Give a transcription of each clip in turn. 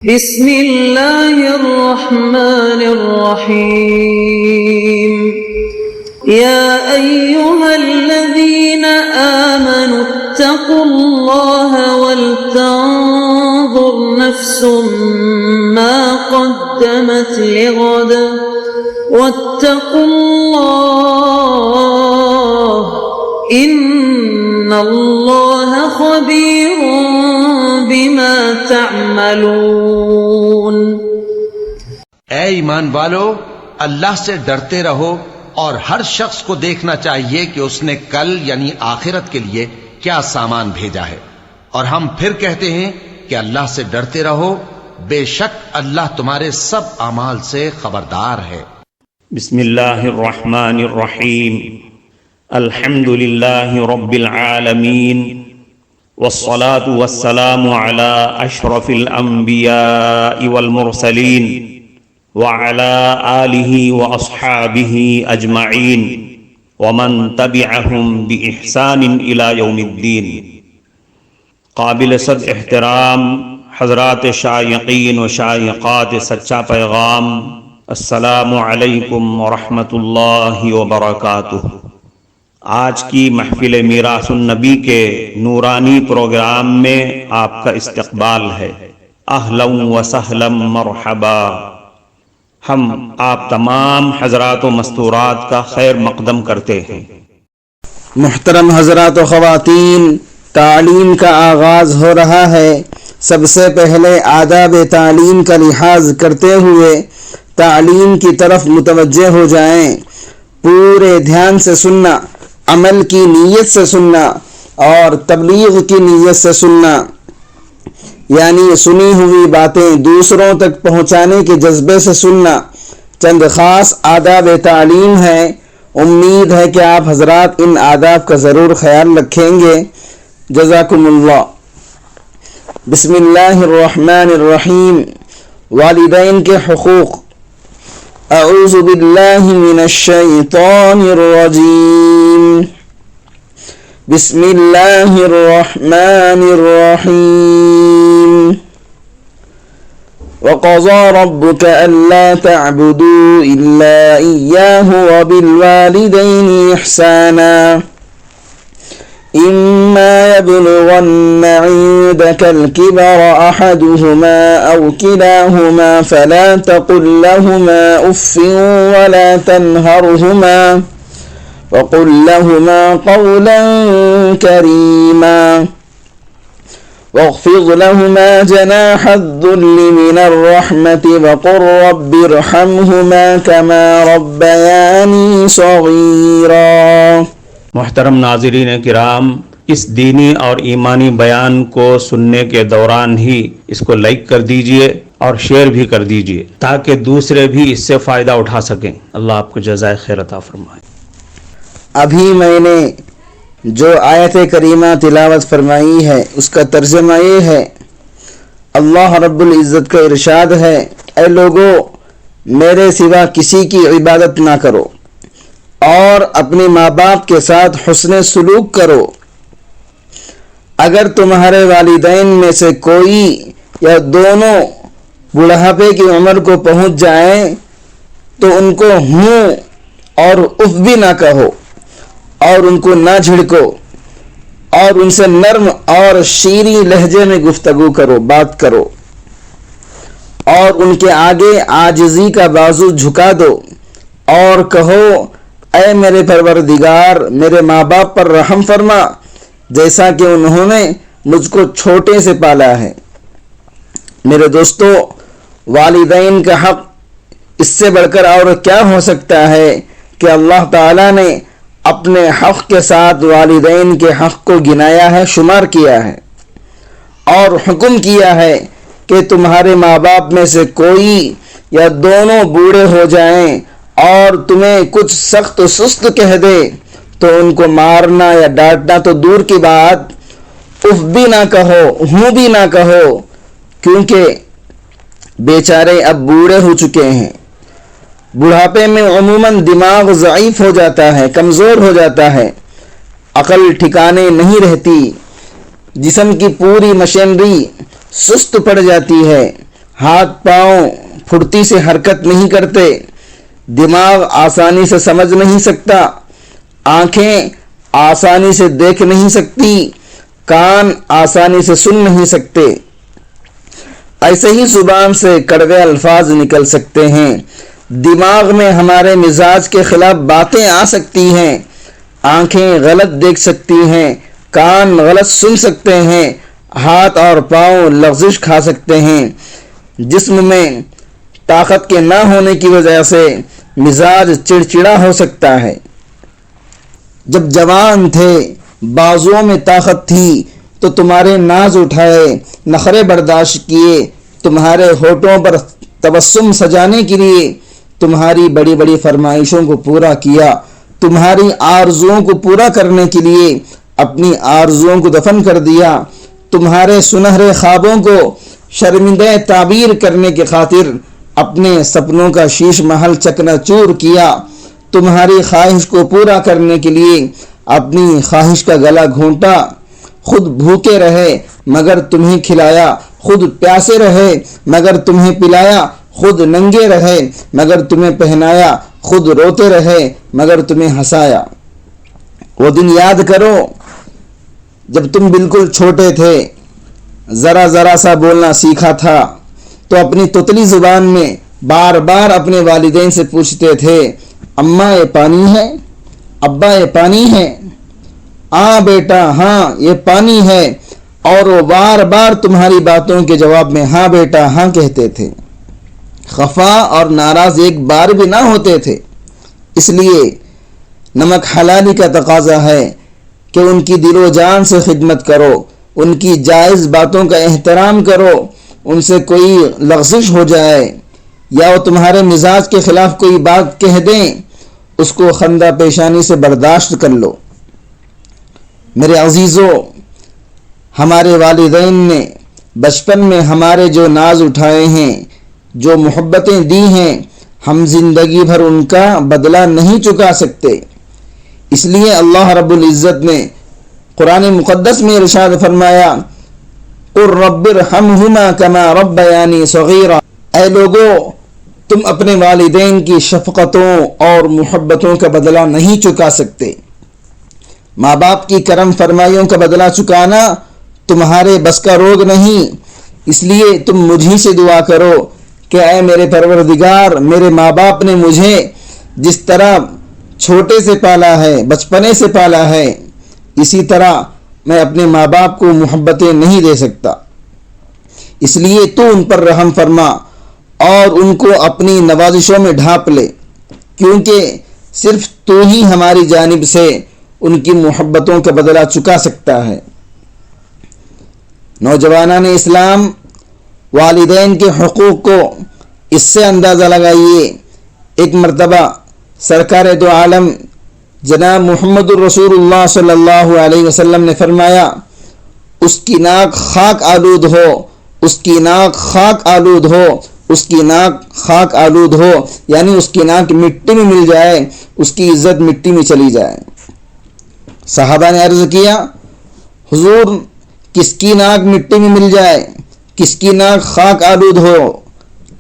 بسم اللہ الرحمن الرحیم یا ایہا الذین آمنوا اتقوا اللہ ولتنظر نفس ما قدمت لغد واتقوا اللہ ان اللہ خبیر بما تعملون۔ اے ایمان والو، اللہ سے ڈرتے رہو اور ہر شخص کو دیکھنا چاہیے کہ اس نے کل یعنی آخرت کے لیے کیا سامان بھیجا ہے، اور ہم پھر کہتے ہیں کہ اللہ سے ڈرتے رہو، بے شک اللہ تمہارے سب اعمال سے خبردار ہے۔ بسم اللہ الرحمن الرحیم، الحمد للہ رب العالمین، والصلاة والسلام على اشرف الانبیاء والمرسلین وعلى آلہ واصحابہ اجمعین ومن تبعہم بإحسان الى یوم الدین۔ قابل صد احترام حضرات شائقین و شائقات سچا پیغام، السلام علیکم ورحمۃ اللہ وبرکاتہ۔ آج کی محفل میراث النبی کے نورانی پروگرام میں آپ کا استقبال ہے۔ اہلا و سہلا مرحبا۔ ہم آپ تمام حضرات و مستورات کا خیر مقدم کرتے ہیں۔ محترم حضرات و خواتین، تعلیم کا آغاز ہو رہا ہے۔ سب سے پہلے آداب تعلیم کا لحاظ کرتے ہوئے تعلیم کی طرف متوجہ ہو جائیں۔ پورے دھیان سے سننا، عمل کی نیت سے سننا اور تبلیغ کی نیت سے سننا، یعنی سنی ہوئی باتیں دوسروں تک پہنچانے کے جذبے سے سننا۔ چند خاص آداب تعلیم ہیں، امید ہے کہ آپ حضرات ان آداب کا ضرور خیال رکھیں گے۔ جزاکم اللہ۔ بسم اللہ الرحمن الرحیم۔ والدین کے حقوق۔ اعوذ باللہ من الشیطان الرجیم۔ بسم اللہ الرحمن الرحیم۔ وقضى ربك ألا تعبدوا إلا إياه وبالوالدين إحسانا إما يبلغن عندك الكبر أحدهما أو كلاهما فلا تقل لهما أف ولا تنهرهما وقل لهما قولا كريما واخفض لهما جناح الذل من الرحمة وقل رب ارحمهما كما ربياني صغيرا۔ محترم ناظرین کرام، اس دینی اور ایمانی بیان کو سننے کے دوران ہی اس کو لائک کر دیجئے اور شیئر بھی کر دیجئے تاکہ دوسرے بھی اس سے فائدہ اٹھا سکیں۔ اللہ آپ کو جزائے خیر عطا فرمائے۔ ابھی میں نے جو آیت کریمہ تلاوت فرمائی ہے اس کا ترجمہ یہ ہے، اللہ رب العزت کا ارشاد ہے، اے لوگو میرے سوا کسی کی عبادت نہ کرو اور اپنے ماں باپ کے ساتھ حسن سلوک کرو۔ اگر تمہارے والدین میں سے کوئی یا دونوں بڑھاپے کی عمر کو پہنچ جائیں تو ان کو ہوں اور اف بھی نہ کہو اور ان کو نہ جھڑکو اور ان سے نرم اور شیریں لہجے میں گفتگو کرو، بات کرو، اور ان کے آگے عاجزی کا بازو جھکا دو اور کہو، اے میرے پروردگار میرے ماں باپ پر رحم فرما جیسا کہ انہوں نے مجھ کو چھوٹے سے پالا ہے۔ میرے دوستو، والدین کا حق اس سے بڑھ کر اور کیا ہو سکتا ہے کہ اللہ تعالیٰ نے اپنے حق کے ساتھ والدین کے حق کو گنایا ہے، شمار کیا ہے اور حکم کیا ہے کہ تمہارے ماں باپ میں سے کوئی یا دونوں بوڑھے ہو جائیں اور تمہیں کچھ سخت و سست کہہ دے تو ان کو مارنا یا ڈانٹنا تو دور کی بات، اف بھی نہ کہو، ہوں بھی نہ کہو، کیونکہ بیچارے اب بوڑھے ہو چکے ہیں۔ بڑھاپے میں عموماً دماغ ضعیف ہو جاتا ہے، کمزور ہو جاتا ہے، عقل ٹھکانے نہیں رہتی، جسم کی پوری مشینری سست پڑ جاتی ہے، ہاتھ پاؤں پھرتی سے حرکت نہیں کرتے، دماغ آسانی سے سمجھ نہیں سکتا، آنکھیں آسانی سے دیکھ نہیں سکتی، کان آسانی سے سن نہیں سکتے، ایسے ہی زبان سے کڑوے الفاظ نکل سکتے ہیں، دماغ میں ہمارے مزاج کے خلاف باتیں آ سکتی ہیں، آنکھیں غلط دیکھ سکتی ہیں، کان غلط سن سکتے ہیں، ہاتھ اور پاؤں لغزش کھا سکتے ہیں، جسم میں طاقت کے نہ ہونے کی وجہ سے مزاج چڑچڑا ہو سکتا ہے۔ جب جوان تھے، بازوؤں میں طاقت تھی تو تمہارے ناز اٹھائے، نخرے برداشت کیے، تمہارے ہونٹوں پر تبسم سجانے کے لیے تمہاری بڑی بڑی فرمائشوں کو پورا کیا، تمہاری آرزوؤں کو پورا کرنے کے لیے اپنی آرزوؤں کو دفن کر دیا، تمہارے سنہرے خوابوں کو شرمندہ تعبیر کرنے کی خاطر اپنے سپنوں کا شیش محل چکنا چور کیا، تمہاری خواہش کو پورا کرنے کے لیے اپنی خواہش کا گلا گھونٹا، خود بھوکے رہے مگر تمہیں کھلایا، خود پیاسے رہے مگر تمہیں پلایا، خود ننگے رہے مگر تمہیں پہنایا، خود روتے رہے مگر تمہیں ہنسایا۔ وہ دن یاد کرو جب تم بالکل چھوٹے تھے، ذرا ذرا سا بولنا سیکھا تھا تو اپنی تتلی زبان میں بار بار اپنے والدین سے پوچھتے تھے، اماں یہ پانی ہے، ابا یہ پانی ہے، ہاں بیٹا ہاں یہ پانی ہے، اور وہ بار بار تمہاری باتوں کے جواب میں ہاں بیٹا ہاں کہتے تھے، خفا اور ناراض ایک بار بھی نہ ہوتے تھے۔ اس لیے نمک حلالی کا تقاضا ہے کہ ان کی دل و جان سے خدمت کرو، ان کی جائز باتوں کا احترام کرو، ان سے کوئی لغزش ہو جائے یا وہ تمہارے مزاج کے خلاف کوئی بات کہہ دیں، اس کو خندہ پیشانی سے برداشت کر لو۔ میرے عزیزو، ہمارے والدین نے بچپن میں ہمارے جو ناز اٹھائے ہیں، جو محبتیں دی ہیں، ہم زندگی بھر ان کا بدلہ نہیں چکا سکتے۔ اس لیے اللہ رب العزت نے قرآن مقدس میں ارشاد فرمایا، قُل رَّبِّ ارْحَمْهُمَا كَمَا رَبَّيَانِي صَغِيرًا، اے لوگو تم اپنے والدین کی شفقتوں اور محبتوں کا بدلہ نہیں چکا سکتے۔ ماں باپ کی کرم فرمائیوں کا بدلہ چکانا تمہارے بس کا روگ نہیں، اس لیے تم مجھ ہی سے دعا کرو کہ اے میرے پروردگار، میرے ماں باپ نے مجھے جس طرح چھوٹے سے پالا ہے، بچپنے سے پالا ہے، اسی طرح میں اپنے ماں باپ کو محبتیں نہیں دے سکتا، اس لیے تو ان پر رحم فرما اور ان کو اپنی نوازشوں میں ڈھانپ لے، کیونکہ صرف تو ہی ہماری جانب سے ان کی محبتوں کا بدلہ چکا سکتا ہے۔ نوجوانان اسلام، والدین کے حقوق کو اس سے اندازہ لگائیے۔ ایک مرتبہ سرکار دو عالم جناب محمد الرسول اللہ صلی اللہ علیہ وسلم نے فرمایا، اس کی ناک خاک آلود ہو، اس کی ناک خاک آلود ہو، اس کی ناک خاک آلود ہو، یعنی اس کی ناک مٹی میں مل جائے، اس کی عزت مٹی میں چلی جائے۔ صحابہ نے عرض کیا، حضور کس کی ناک مٹی میں مل جائے، کس کی ناک خاک آلود ہو؟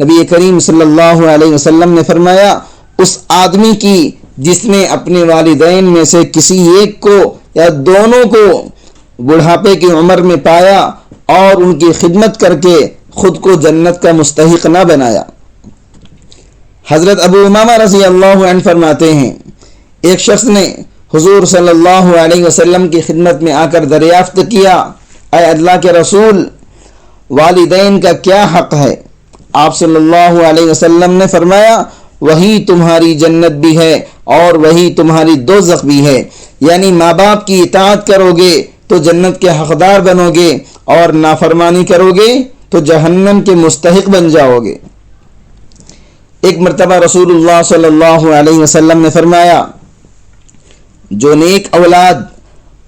نبی کریم صلی اللہ علیہ وسلم نے فرمایا، اس آدمی کی جس نے اپنے والدین میں سے کسی ایک کو یا دونوں کو بڑھاپے کی عمر میں پایا اور ان کی خدمت کر کے خود کو جنت کا مستحق نہ بنایا۔ حضرت ابو امامہ رضی اللہ عنہ فرماتے ہیں، ایک شخص نے حضور صلی اللہ علیہ وسلم کی خدمت میں آ کر دریافت کیا، اے اللہ کے رسول، والدین کا کیا حق ہے؟ آپ صلی اللہ علیہ وسلم نے فرمایا، وہی تمہاری جنت بھی ہے اور وہی تمہاری دوزخ بھی ہے، یعنی ماں باپ کی اطاعت کرو گے تو جنت کے حقدار بنو گے اور نافرمانی کرو گے تو جہنم کے مستحق بن جاؤ گے۔ ایک مرتبہ رسول اللہ صلی اللہ علیہ وسلم نے فرمایا، جو نیک اولاد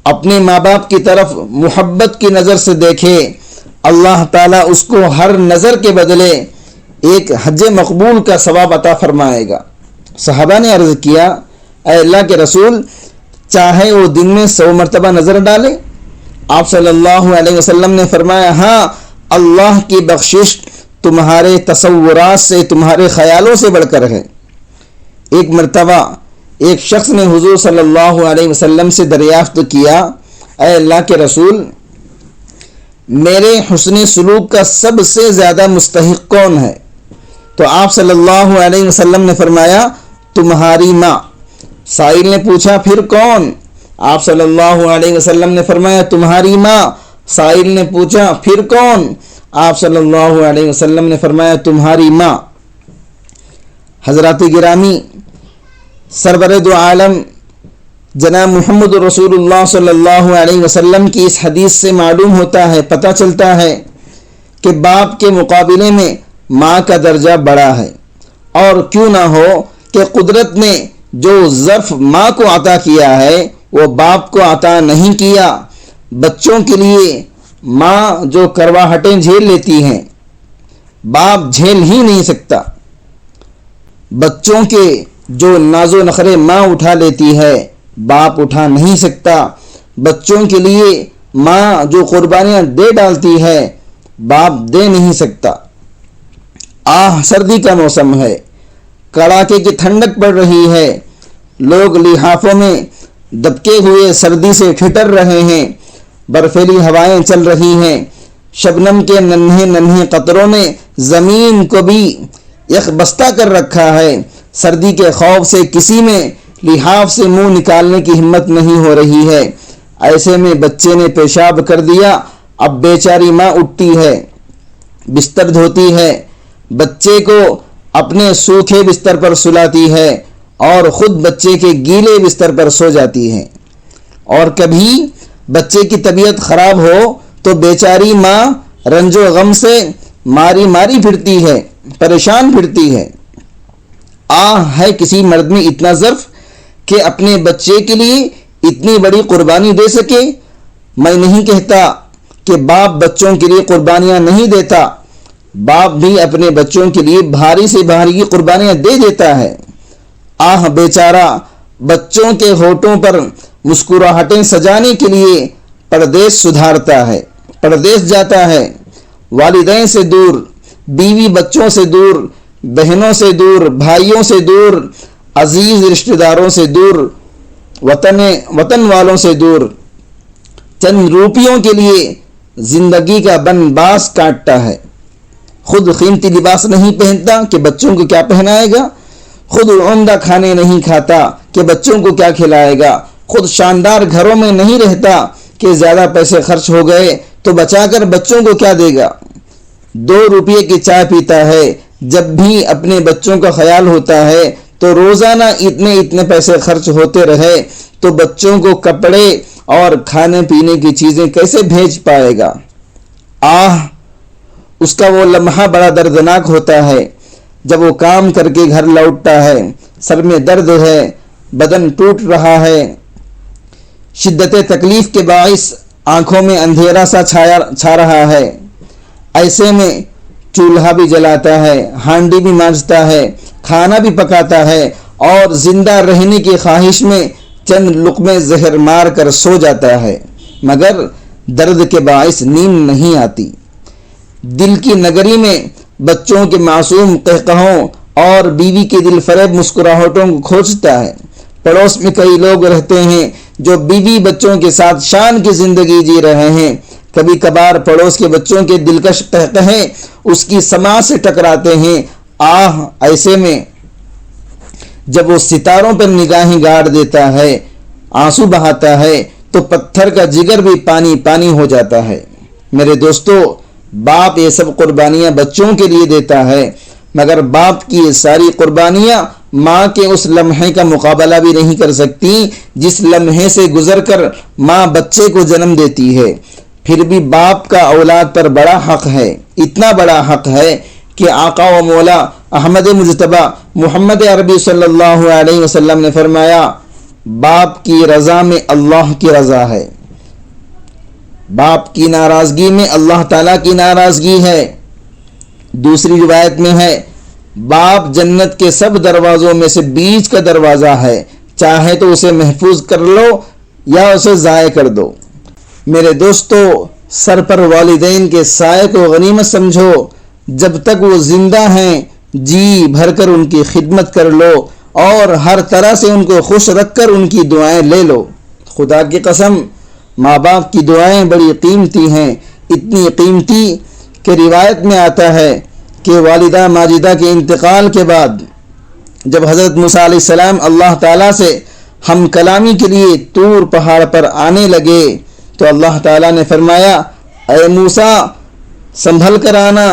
اپنے ماں باپ کی طرف محبت کی نظر سے دیکھے، اللہ تعالیٰ اس کو ہر نظر کے بدلے ایک حج مقبول کا ثواب عطا فرمائے گا۔ صحابہ نے عرض کیا، اے اللہ کے رسول، چاہے وہ دن میں 100 مرتبہ نظر ڈالے؟ آپ صلی اللہ علیہ وسلم نے فرمایا، ہاں، اللہ کی بخشش تمہارے تصورات سے، تمہارے خیالوں سے بڑھ کر ہے۔ ایک مرتبہ ایک شخص نے حضور صلی اللہ علیہ وسلم سے دریافت کیا، اے اللہ کے رسول، میرے حسن سلوک کا سب سے زیادہ مستحق کون ہے؟ تو آپ صلی اللہ علیہ وسلم نے فرمایا، تمہاری ماں۔ سائل نے پوچھا، پھر کون؟ آپ صلی اللہ علیہ وسلم نے فرمایا، تمہاری ماں۔ سائل نے پوچھا، پھر کون؟ آپ صلی اللہ علیہ وسلم نے فرمایا، تمہاری ماں۔ حضرات گرامی، سرور دو عالم جناب محمد رسول اللہ صلی اللہ علیہ وسلم کی اس حدیث سے معلوم ہوتا ہے، پتہ چلتا ہے کہ باپ کے مقابلے میں ماں کا درجہ بڑا ہے۔ اور کیوں نہ ہو کہ قدرت نے جو ظرف ماں کو عطا کیا ہے وہ باپ کو عطا نہیں کیا۔ بچوں کے لیے ماں جو کرواہٹیں جھیل لیتی ہیں باپ جھیل ہی نہیں سکتا۔ بچوں کے جو ناز و نخرے ماں اٹھا لیتی ہے باپ اٹھا نہیں سکتا۔ بچوں کے لیے ماں جو قربانیاں دے ڈالتی ہے باپ دے نہیں سکتا۔ سردی کا موسم ہے، کڑاکے کی ٹھنڈک پڑ رہی ہے، لوگ لحافوں میں دبکے ہوئے سردی سے ٹھٹر رہے ہیں، برفیلی ہوائیں چل رہی ہیں، شبنم کے ننھے ننھے قطروں نے زمین کو بھی یک بستہ کر رکھا ہے۔ سردی کے خوف سے کسی میں لحاف سے منہ نکالنے کی ہمت نہیں ہو رہی ہے۔ ایسے میں بچے نے پیشاب کر دیا، اب بیچاری ماں اٹھتی ہے، بستر دھوتی ہے، بچے کو اپنے سوکھے بستر پر سلاتی ہے اور خود بچے کے گیلے بستر پر سو جاتی ہے۔ اور کبھی بچے کی طبیعت خراب ہو تو بیچاری ماں رنج و غم سے ماری ماری پھرتی ہے، پریشان پھرتی ہے۔ ہے کسی مرد میں اتنا ظرف کہ اپنے بچے کے لیے اتنی بڑی قربانی دے سکے؟ میں نہیں کہتا کہ باپ بچوں کے لیے قربانیاں نہیں دیتا، باپ بھی اپنے بچوں کے لیے بھاری سے بھاری قربانیاں دے دیتا ہے۔ بیچارہ بچوں کے ہونٹوں پر مسکراہٹیں سجانے کے لیے پردیس سدھارتا ہے، پردیس جاتا ہے، والدین سے دور، بیوی بچوں سے دور، بہنوں سے دور، بھائیوں سے دور، عزیز رشتہ داروں سے دور، وطن والوں سے دور، چند روپیوں کے لیے زندگی کا بنباس کاٹتا ہے۔ خود قیمتی لباس نہیں پہنتا کہ بچوں کو کیا پہنائے گا، خود عمدہ کھانے نہیں کھاتا کہ بچوں کو کیا کھلائے گا، خود شاندار گھروں میں نہیں رہتا کہ زیادہ پیسے خرچ ہو گئے تو بچا کر بچوں کو کیا دے گا۔ 2 روپے کی چائے پیتا ہے، جب بھی اپنے بچوں کا خیال ہوتا ہے تو روزانہ اتنے پیسے خرچ ہوتے رہے تو بچوں کو کپڑے اور کھانے پینے کی چیزیں کیسے بھیج پائے گا۔ اس کا وہ لمحہ بڑا دردناک ہوتا ہے جب وہ کام کر کے گھر لوٹتا ہے، سر میں درد ہے، بدن ٹوٹ رہا ہے، شدت تکلیف کے باعث آنکھوں میں اندھیرا سا چھا رہا ہے۔ ایسے میں چولہا بھی جلاتا ہے، ہانڈی بھی مانجتا ہے، کھانا بھی پکاتا ہے اور زندہ رہنے کی خواہش میں چند لقمے زہر مار کر سو جاتا ہے، مگر درد کے باعث نیند نہیں آتی۔ دل کی نگری میں بچوں کے معصوم قہقہوں اور بیوی کے دل فریب مسکراہٹوں کو کھوجتا ہے۔ پڑوس میں کئی لوگ رہتے ہیں جو بیوی بچوں کے ساتھ شان کی زندگی جی رہے ہیں، کبھی کبھار پڑوس کے بچوں کے دلکش قہقہے اس کی سماعت سے ٹکراتے ہیں۔ ایسے میں جب وہ ستاروں پر نگاہیں گاڑ دیتا ہے، آنسو بہاتا ہے تو پتھر کا جگر بھی پانی پانی ہو جاتا ہے۔ میرے دوستو، باپ یہ سب قربانیاں بچوں کے لیے دیتا ہے، مگر باپ کی یہ ساری قربانیاں ماں کے اس لمحے کا مقابلہ بھی نہیں کر سکتی جس لمحے سے گزر کر ماں بچے کو جنم دیتی ہے۔ پھر بھی باپ کا اولاد پر بڑا حق ہے، اتنا بڑا حق ہے کہ آقا و مولا احمد مجتبی محمد عربی صلی اللہ علیہ وسلم نے فرمایا، باپ کی رضا میں اللہ کی رضا ہے، باپ کی ناراضگی میں اللہ تعالیٰ کی ناراضگی ہے۔ دوسری روایت میں ہے، باپ جنت کے سب دروازوں میں سے بیچ کا دروازہ ہے، چاہے تو اسے محفوظ کر لو یا اسے ضائع کر دو۔ میرے دوستو، سر پر والدین کے سائے کو غنیمت سمجھو، جب تک وہ زندہ ہیں جی بھر کر ان کی خدمت کر لو اور ہر طرح سے ان کو خوش رکھ کر ان کی دعائیں لے لو۔ خدا کی قسم ماں باپ کی دعائیں بڑی قیمتی ہیں، اتنی قیمتی کہ روایت میں آتا ہے کہ والدہ ماجدہ کے انتقال کے بعد جب حضرت موسیٰ علیہ السلام اللہ تعالیٰ سے ہم کلامی کے لیے طور پہاڑ پر آنے لگے تو اللہ تعالیٰ نے فرمایا اے موسیٰ سنبھل کر آنا۔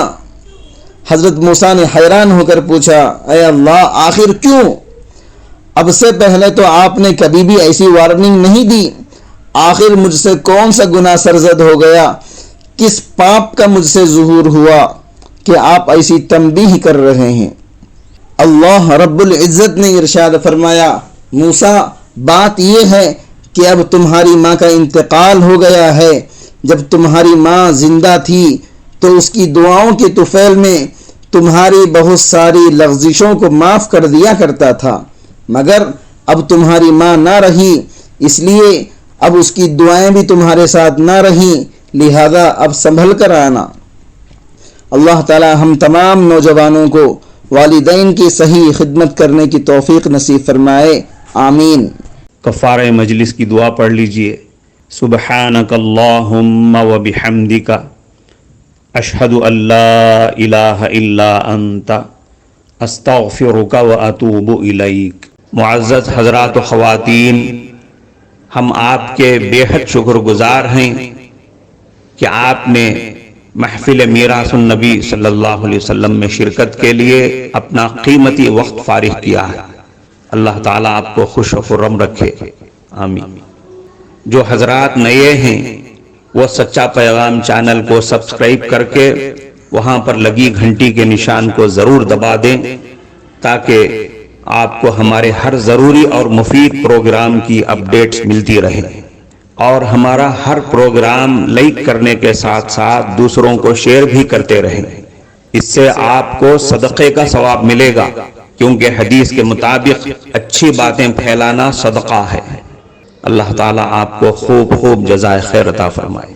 حضرت موسیٰ نے حیران ہو کر پوچھا اے اللہ آخر کیوں؟ اب سے پہلے تو آپ نے کبھی بھی ایسی وارننگ نہیں دی، آخر مجھ سے کون سا گناہ سرزد ہو گیا، کس پاپ کا مجھ سے ظہور ہوا کہ آپ ایسی تنبیہ کر رہے ہیں؟ اللہ رب العزت نے ارشاد فرمایا موسیٰ بات یہ ہے کہ اب تمہاری ماں کا انتقال ہو گیا ہے، جب تمہاری ماں زندہ تھی تو اس کی دعاؤں کے طفیل میں تمہاری بہت ساری لغزشوں کو معاف کر دیا کرتا تھا، مگر اب تمہاری ماں نہ رہی، اس لیے اب اس کی دعائیں بھی تمہارے ساتھ نہ رہیں، لہذا اب سنبھل کر آنا۔ اللہ تعالی ہم تمام نوجوانوں کو والدین کی صحیح خدمت کرنے کی توفیق نصیب فرمائے، آمین۔ کفارہ مجلس کی دعا پڑھ لیجئے۔ سبحانک اللہم و بحمدک اشہد ان لا الہ الا انت استغفرک و اتوب الیک۔ معزز حضرات و خواتین، ہم آپ کے بے حد شکر گزار ہیں کہ آپ نے محفل میراث النبی صلی اللہ علیہ وسلم میں شرکت کے لیے اپنا قیمتی وقت فارغ کیا ہے۔ اللہ تعالیٰ آپ کو خوش و خرم رکھے، آمین۔ جو حضرات نئے ہیں وہ سچا پیغام چینل کو سبسکرائب کر کے وہاں پر لگی گھنٹی کے نشان کو ضرور دبا دیں تاکہ آپ کو ہمارے ہر ضروری اور مفید پروگرام کی اپڈیٹس ملتی رہیں، اور ہمارا ہر پروگرام لائک کرنے کے ساتھ ساتھ دوسروں کو شیئر بھی کرتے رہیں۔ اس سے آپ کو صدقے کا ثواب ملے گا، کیونکہ حدیث کے مطابق اچھی باتیں پھیلانا صدقہ ہے۔ اللہ تعالیٰ آپ کو خوب خوب جزائے خیر عطا فرمائے۔